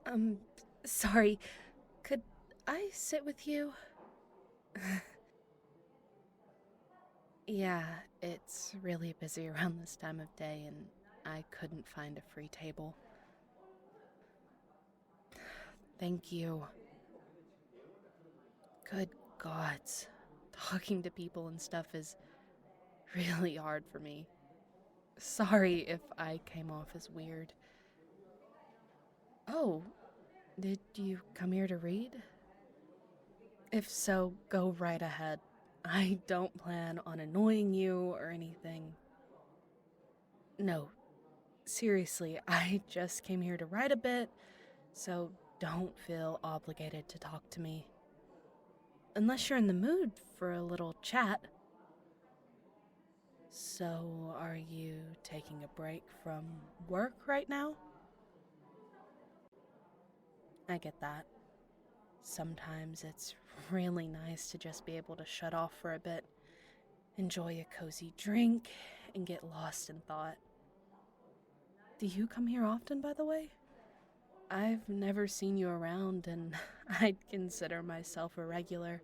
Um, sorry, could I sit with you? Yeah, it's really busy around this time of day and I couldn't find a free table. Thank you. Good gods. Talking to people and stuff is really hard for me. Sorry if I came off as weird. Oh, did you come here to read? If so, go right ahead. I don't plan on annoying you or anything. No, seriously, I just came here to write a bit, so don't feel obligated to talk to me. Unless you're in the mood for a little chat. So, are you taking a break from work right now? I get that. Sometimes it's really nice to just be able to shut off for a bit, enjoy a cozy drink, and get lost in thought. Do you come here often, by the way? I've never seen you around, and I'd consider myself a regular.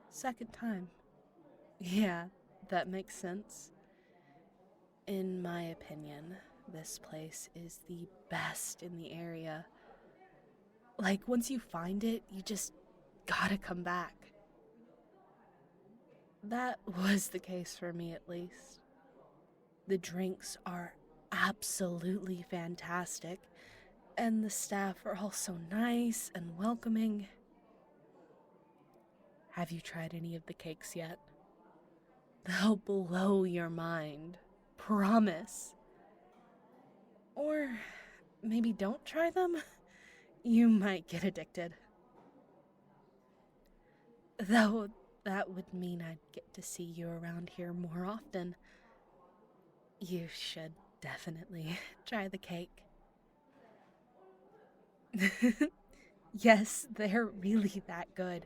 Second time. Yeah, that makes sense. In my opinion, this place is the best in the area. Like, once you find it, you just gotta come back. That was the case for me, at least. The drinks are absolutely fantastic, and the staff are all so nice and welcoming. Have you tried any of the cakes yet? They'll blow your mind. Promise. Or maybe don't try them? You might get addicted. Though that would mean I'd get to see you around here more often. You should definitely try the cake. Yes, they're really that good.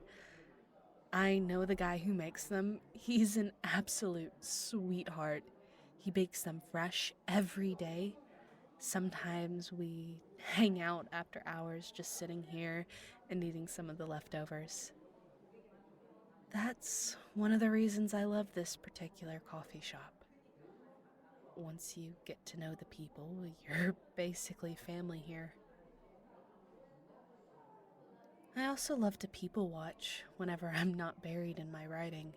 I know the guy who makes them. He's an absolute sweetheart. He bakes them fresh every day. Sometimes we hang out after hours just sitting here and eating some of the leftovers. That's one of the reasons I love this particular coffee shop. Once you get to know the people, you're basically family here. I also love to people watch whenever I'm not buried in my writing.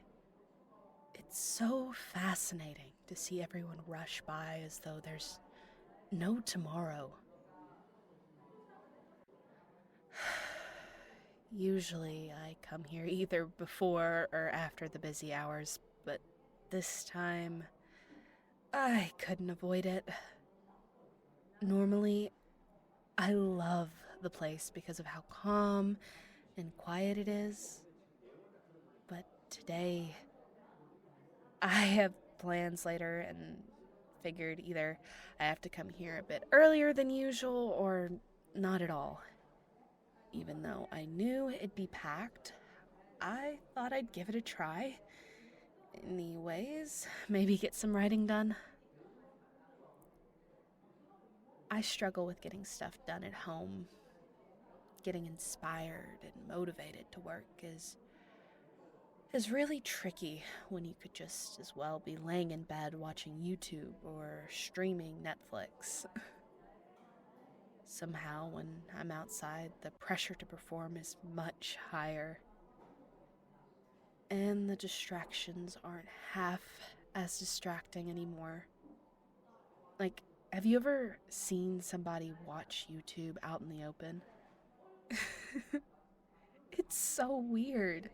It's so fascinating to see everyone rush by as though there's no tomorrow. Usually I come here either before or after the busy hours, but this time I couldn't avoid it. Normally, I love the place because of how calm and quiet it is, but today I have plans later and figured either I have to come here a bit earlier than usual or not at all. Even though I knew it'd be packed, I thought I'd give it a try. Anyways, maybe get some writing done. I struggle with getting stuff done at home. Getting inspired and motivated to work is really tricky when you could just as well be laying in bed watching YouTube or streaming Netflix. Somehow, when I'm outside, the pressure to perform is much higher, and the distractions aren't half as distracting anymore. Like, have you ever seen somebody watch YouTube out in the open? It's so weird.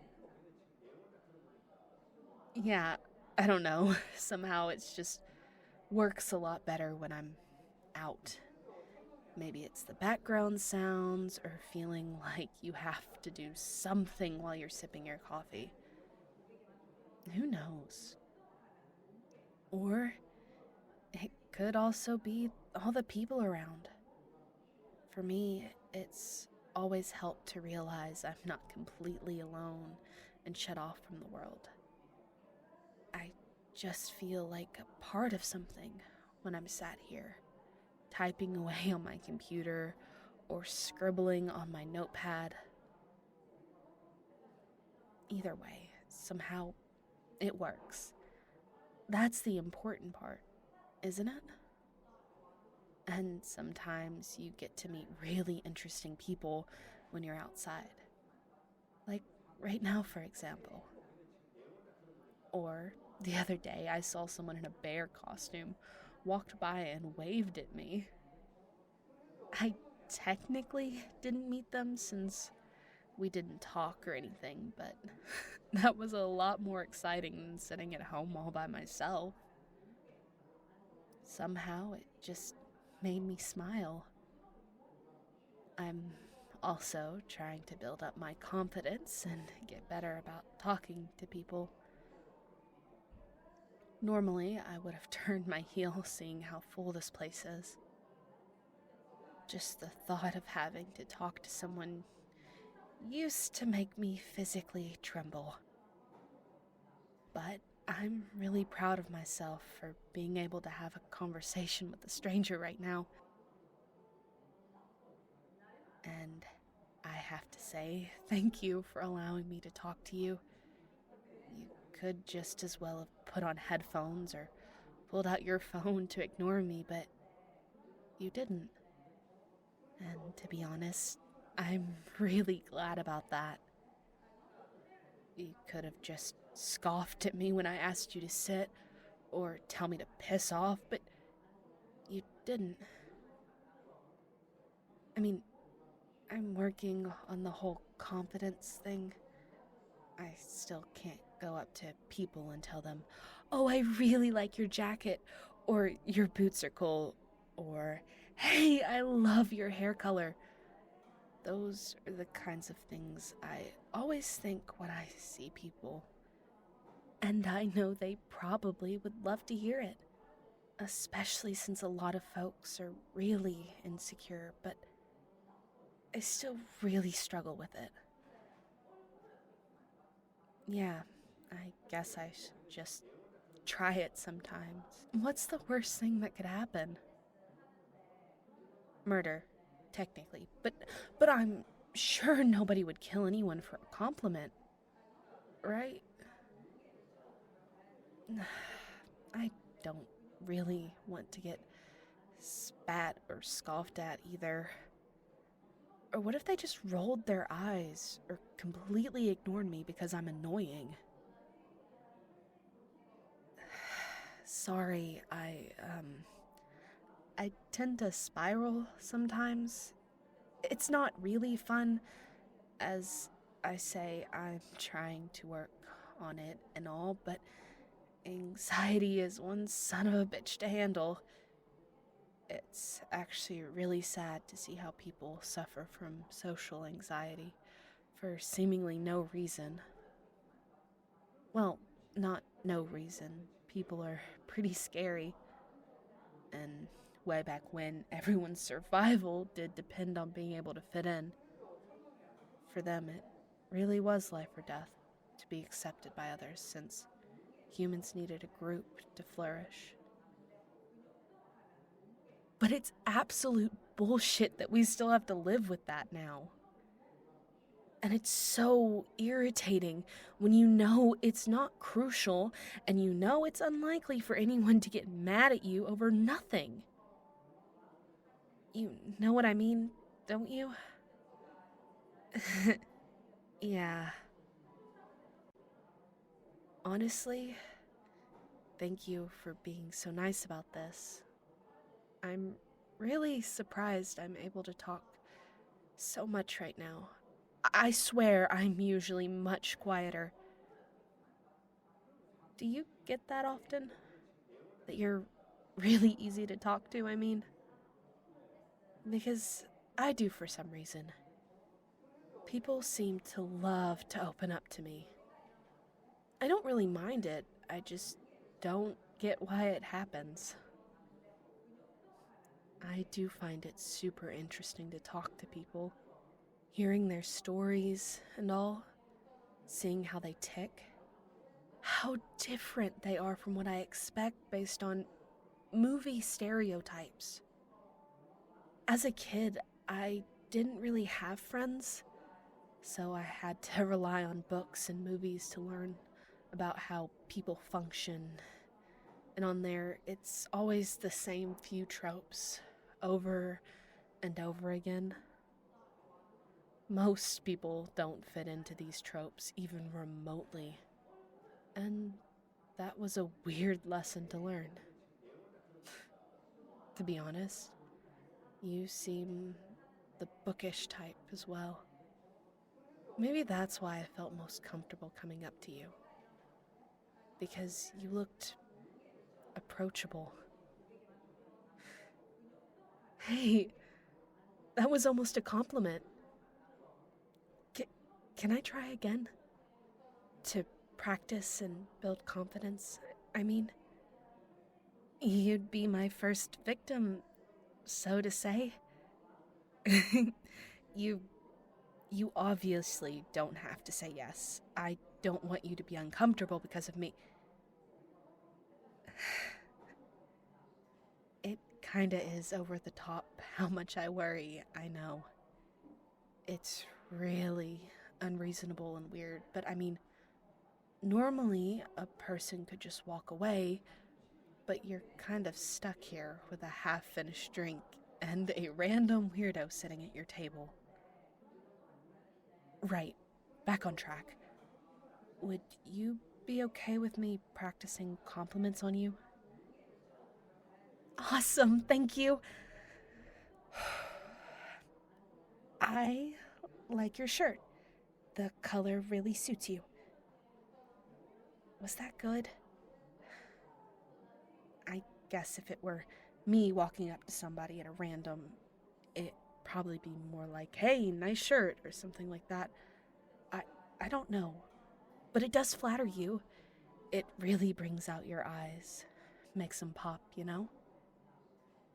Yeah, I don't know. Somehow it's just works a lot better when I'm out. Maybe it's the background sounds or feeling like you have to do something while you're sipping your coffee. Who knows? Or it could also be all the people around. For me, it's always helped to realize I'm not completely alone and shut off from the world. I just feel like a part of something when I'm sat here, typing away on my computer or scribbling on my notepad. Either way, somehow it works. That's the important part, isn't it? And sometimes you get to meet really interesting people when you're outside. Like right now, for example. Or the other day, I saw someone in a bear costume walked by and waved at me. I technically didn't meet them since we didn't talk or anything, but that was a lot more exciting than sitting at home all by myself. Somehow it just made me smile. I'm also trying to build up my confidence and get better about talking to people. Normally, I would have turned my heel seeing how full this place is. Just the thought of having to talk to someone used to make me physically tremble. But I'm really proud of myself for being able to have a conversation with a stranger right now. And I have to say thank you for allowing me to talk to you. You could just as well have put on headphones or pulled out your phone to ignore me, but you didn't. And to be honest, I'm really glad about that. You could have just scoffed at me when I asked you to sit, or tell me to piss off, but you didn't. I mean, I'm working on the whole confidence thing. I still can't go up to people and tell them, "Oh, I really like your jacket," or "Your boots are cool," or "Hey, I love your hair color." Those are the kinds of things I always think when I see people. And I know they probably would love to hear it. Especially since a lot of folks are really insecure, but I still really struggle with it. Yeah, I guess I should just try it sometimes. What's the worst thing that could happen? Murder, technically, but I'm sure nobody would kill anyone for a compliment, right? I don't really want to get spat or scoffed at either. Or what if they just rolled their eyes or completely ignored me because I'm annoying? Sorry, I tend to spiral sometimes. It's not really fun. As I say, I'm trying to work on it and all, but anxiety is one son of a bitch to handle. It's actually really sad to see how people suffer from social anxiety for seemingly no reason. Well, not no reason. People are pretty scary. And way back when, everyone's survival did depend on being able to fit in. For them, it really was life or death to be accepted by others, since humans needed a group to flourish. But it's absolute bullshit that we still have to live with that now. And it's so irritating when you know it's not crucial and you know it's unlikely for anyone to get mad at you over nothing. You know what I mean, don't you? Yeah. Honestly, thank you for being so nice about this. I'm really surprised I'm able to talk so much right now. I swear I'm usually much quieter. Do you get that often? That you're really easy to talk to, I mean? Because I do for some reason. People seem to love to open up to me. I don't really mind it, I just don't get why it happens. I do find it super interesting to talk to people, hearing their stories and all, seeing how they tick, how different they are from what I expect based on movie stereotypes. As a kid, I didn't really have friends, so I had to rely on books and movies to learn about how people function. And on there, it's always the same few tropes over and over again. Most people don't fit into these tropes even remotely. And that was a weird lesson to learn. To be honest, you seem the bookish type as well. Maybe that's why I felt most comfortable coming up to you. Because you looked approachable. Hey, that was almost a compliment. C- can I try again? To practice and build confidence, I mean. You'd be my first victim, so to say. you you obviously don't have to say yes. I don't want you to be uncomfortable because of me. It kinda is over the top how much I worry, I know. It's really unreasonable and weird, but I mean, normally a person could just walk away, but you're kind of stuck here with a half finished drink and a random weirdo sitting at your table. Right, back on track. Would you be okay with me practicing compliments on you? Awesome, thank you. I like your shirt. The color really suits you. Was that good? I guess if it were me walking up to somebody at a random, it'd probably be more like, hey, nice shirt, or something like that. I, I don't know. But it does flatter you. It really brings out your eyes. Makes them pop, you know?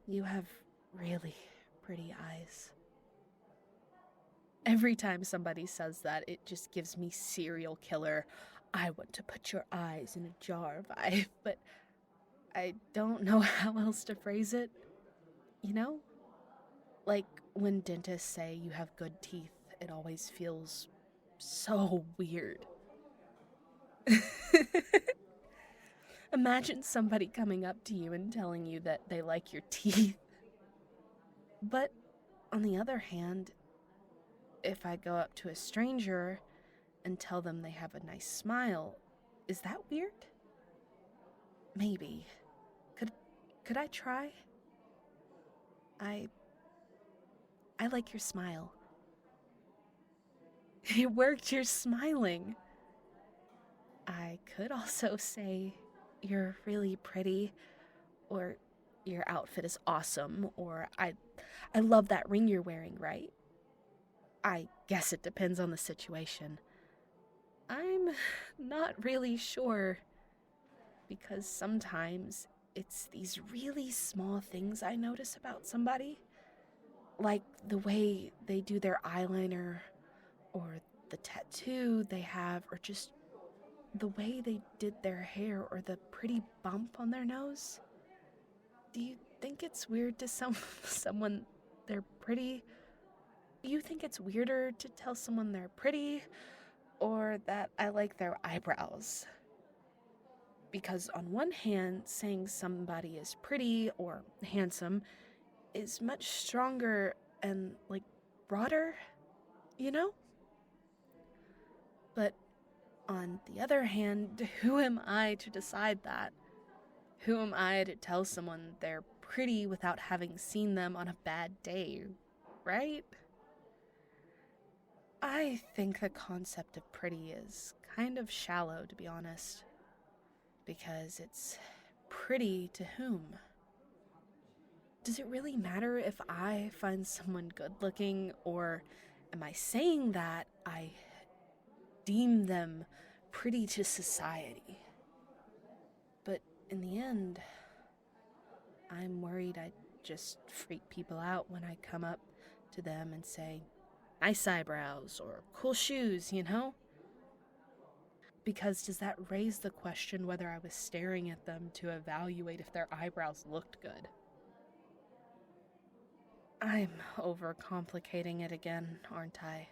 You have really pretty eyes. Every time somebody says that, it just gives me serial killer. I want to put your eyes in a jar vibe, but I don't know how else to phrase it. You know? Like when dentists say you have good teeth, it always feels so weird. Imagine somebody coming up to you and telling you that they like your teeth. But on the other hand, if I go up to a stranger and tell them they have a nice smile, is that weird? Maybe. Could could I try? I I like your smile. It worked, you're smiling. I could also say you're really pretty, or your outfit is awesome, or I love that ring you're wearing, right? I guess it depends on the situation. I'm not really sure, because sometimes it's these really small things I notice about somebody, like the way they do their eyeliner, or the tattoo they have, or just the way they did their hair, or the pretty bump on their nose. Do you think it's weird to someone they're pretty? Do you think it's weirder to tell someone they're pretty, or that I like their eyebrows? Because on one hand, saying somebody is pretty or handsome is much stronger and, like, broader, you know? But on the other hand, who am I to decide that? Who am I to tell someone they're pretty without having seen them on a bad day, right? I think the concept of pretty is kind of shallow, to be honest, because it's pretty to whom? Does it really matter if I find someone good looking, or am I saying that I deem them pretty to society? But in the end, I'm worried I just freak people out when I come up to them and say, nice eyebrows or cool shoes, you know? Because does that raise the question whether I was staring at them to evaluate if their eyebrows looked good? I'm overcomplicating it again, aren't I?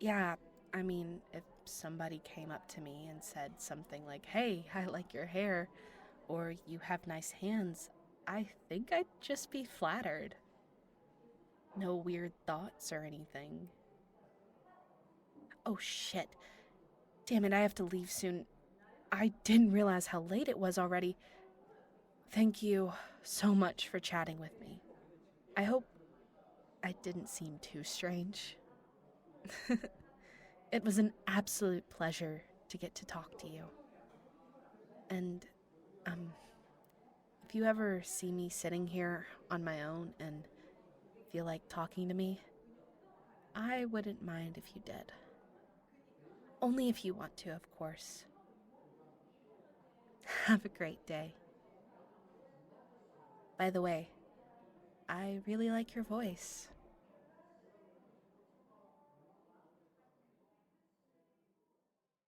Yeah, I mean, if somebody came up to me and said something like, hey, I like your hair, or you have nice hands, I think I'd just be flattered. No weird thoughts or anything. Oh shit. Damn it, I have to leave soon. I didn't realize how late it was already. Thank you so much for chatting with me. I hope I didn't seem too strange. It was an absolute pleasure to get to talk to you. And, um, if you ever see me sitting here on my own and feel like talking to me, I wouldn't mind if you did. Only if you want to, of course. Have a great day. By the way, I really like your voice.